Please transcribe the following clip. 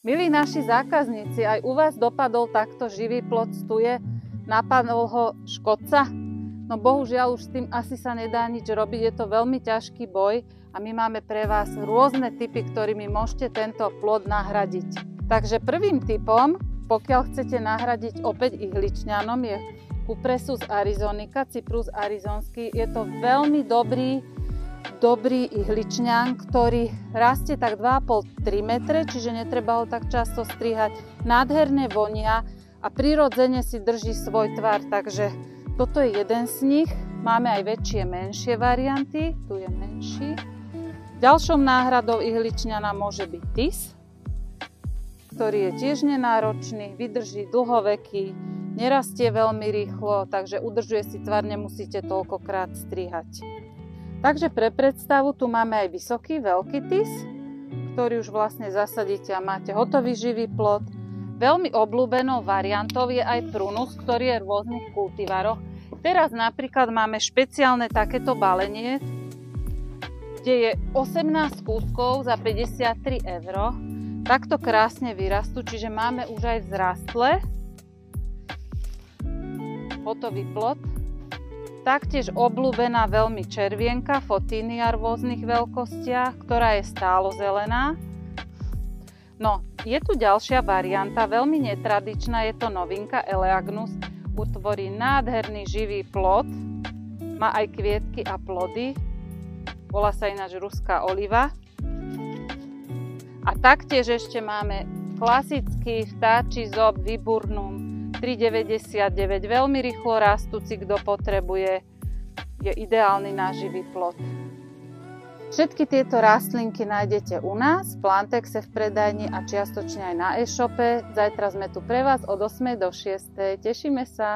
Milí naši zákazníci, aj u vás dopadol takto živý plod z tuje, napadol ho škodca? No bohužiaľ už s tým asi sa nedá nič robiť, je to veľmi ťažký boj a my máme pre vás rôzne typy, ktorými môžete tento plod nahradiť. Takže prvým typom, pokiaľ chcete nahradiť opäť ihličňanom, je Cupressus arizonica, Cyprus arizonský. Je to veľmi dobrý ihličňan, ktorý rastie tak 2,5-3 metre, čiže netreba ho tak často strihať. Nádherne vonia a prirodzene si drží svoj tvar, takže toto je jeden z nich. Máme aj väčšie, menšie varianty. Tu je menší. Ďalšou náhradou ihličňana môže byť tis, ktorý je tiež nenáročný, vydrží dlhoveký, nerastie veľmi rýchlo, takže udržuje si tvar, nemusíte toľkokrát strihať. Takže pre predstavu tu máme aj vysoký, veľký tis, ktorý už vlastne zasadíte a máte hotový živý plod. Veľmi obľúbenou variantou je aj prunus, ktorý je v rôznych kultivaroch. Teraz napríklad máme špeciálne takéto balenie, kde je 18 kúskov za 53 €. Takto krásne vyrastú, čiže máme už aj vzrastlé. Hotový plod. Taktiež obľúbená veľmi červienka, Photinia v rôznych veľkostiach, ktorá je stálozelená. No, je tu ďalšia varianta, veľmi netradičná, je to novinka Eleagnus. Utvorí nádherný živý plod, má aj kvietky a plody, volá sa ináč ruská oliva. A taktiež ešte máme klasický vtáčí zob Viburnum 3,99, veľmi rýchlo rastúci, kto potrebuje, je ideálny na živý plod. Všetky tieto rastlinky nájdete u nás v Plantexe v predajni a čiastočne aj na e-shope. Zajtra sme tu pre vás od 8. do 6. Tešíme sa.